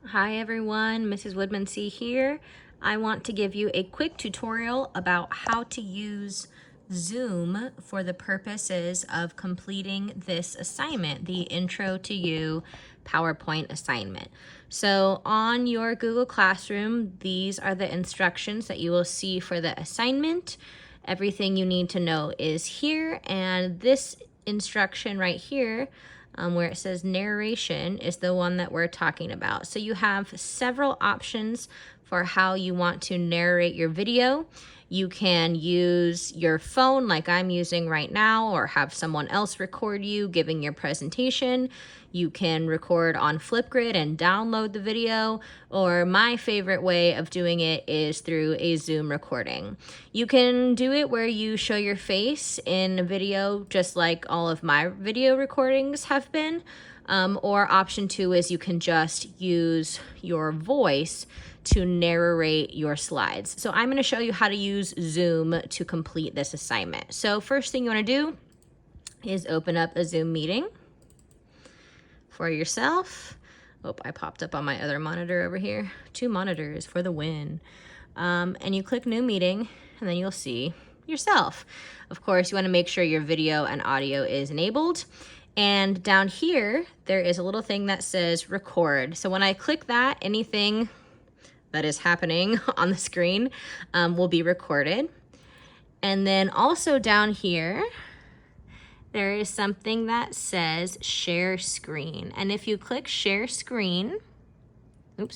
Hi everyone, Mrs. Woodmansee here. I want to give you a quick tutorial about how to use Zoom for the purposes of completing this assignment, the Intro to You PowerPoint assignment. So on your Google Classroom, these are the instructions that you will see for the assignment. Everything you need to know is here, and this instruction right here where it says narration is the one that we're talking about. So you have several options for how you want to narrate your video. You can use your phone like I'm using right now, or have someone else record you giving your presentation. You can record on Flipgrid and download the video, or my favorite way of doing it is through a Zoom recording. You can do it where you show your face in a video, just like all of my video recordings have been. Or option 2 is you can just use your voice to narrate your slides. So I'm going to show you how to use Zoom to complete this assignment. So first thing you want to do is open up a Zoom meeting for yourself. Oh, I popped up on my other monitor over here. 2 monitors for the win. And you click new meeting, and then you'll see yourself. Of course, you want to make sure your video and audio is enabled. And down here, there is a little thing that says record. So when I click that, anything that is happening on the screen will be recorded. And then also down here, there is something that says share screen. And if you click share screen,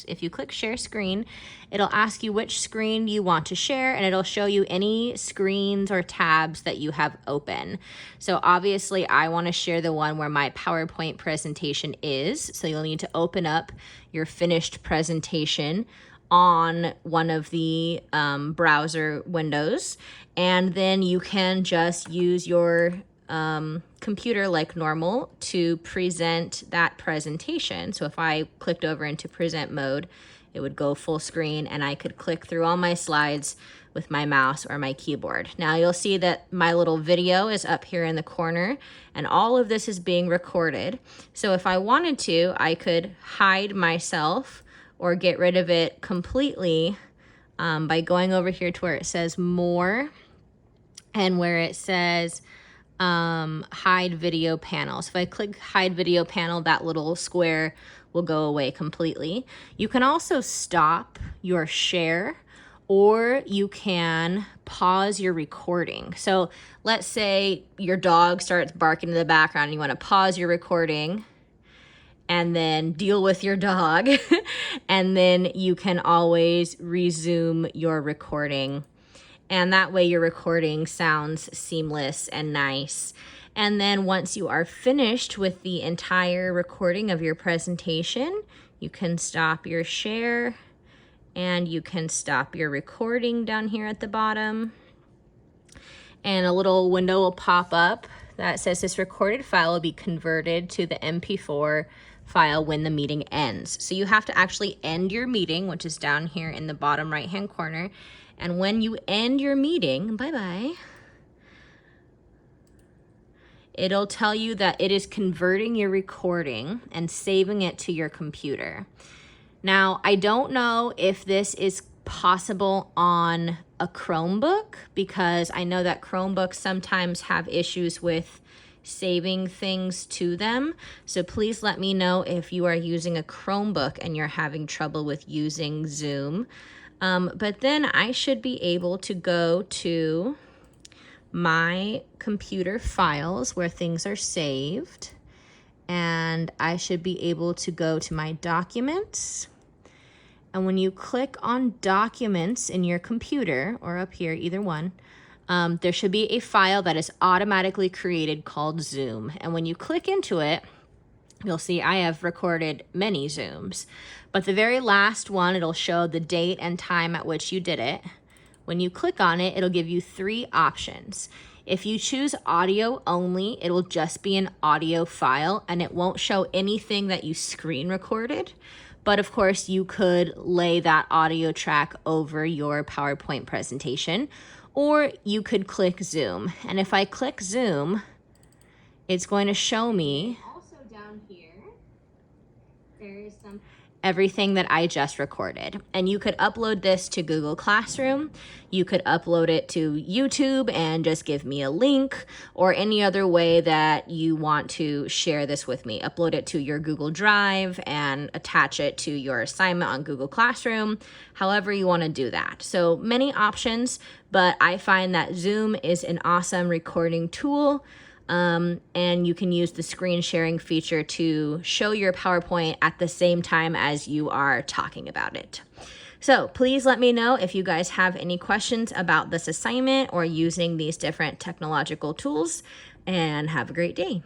if you click share screen, it'll ask you which screen you want to share, and it'll show you any screens or tabs that you have open. So obviously I want to share the one where my PowerPoint presentation is. So you'll need to open up your finished presentation on one of the browser windows, and then you can just use your computer like normal to present that presentation. So if I clicked over into present mode, it would go full screen, and I could click through all my slides with my mouse or my keyboard. Now you'll see that my little video is up here in the corner, and all of this is being recorded. So if I wanted to, I could hide myself or get rid of it completely by going over here to where it says more, and where it says hide video panel. So if I click hide video panel, that little square will go away completely. You can also stop your share, or you can pause your recording. So let's say your dog starts barking in the background and you want to pause your recording and then deal with your dog. And then you can always resume your recording. And that way your recording sounds seamless and nice. And then once you are finished with the entire recording of your presentation, you can stop your share and you can stop your recording down here at the bottom. And a little window will pop up that says this recorded file will be converted to the MP4 file when the meeting ends. So you have to actually end your meeting, which is down here in the bottom right-hand corner. And when you end your meeting, bye-bye, it'll tell you that it is converting your recording and saving it to your computer. Now, I don't know if this is possible on a Chromebook, because I know that Chromebooks sometimes have issues with saving things to them. So please let me know if you are using a Chromebook and you're having trouble with using Zoom. But then I should be able to go to my computer files where things are saved, and I should be able to go to my documents. And when you click on documents in your computer, or up here, either one, there should be a file that is automatically created called Zoom. And when you click into it, you'll see I have recorded many Zooms, but the very last one, it'll show the date and time at which you did it. When you click on it, it'll give you 3 options. If you choose audio only, it will just be an audio file and it won't show anything that you screen recorded. But of course, you could lay that audio track over your PowerPoint presentation, or you could click Zoom. And if I click Zoom, it's going to show me also down here, everything that I just recorded. And you could upload this to Google Classroom. You could upload it to YouTube and just give me a link, or any other way that you want to share this with me. Upload it to your Google Drive and attach it to your assignment on Google Classroom, however you want to do that. So many options, but I find that Zoom is an awesome recording tool. And you can use the screen sharing feature to show your PowerPoint at the same time as you are talking about it. So please let me know if you guys have any questions about this assignment or using these different technological tools, and have a great day.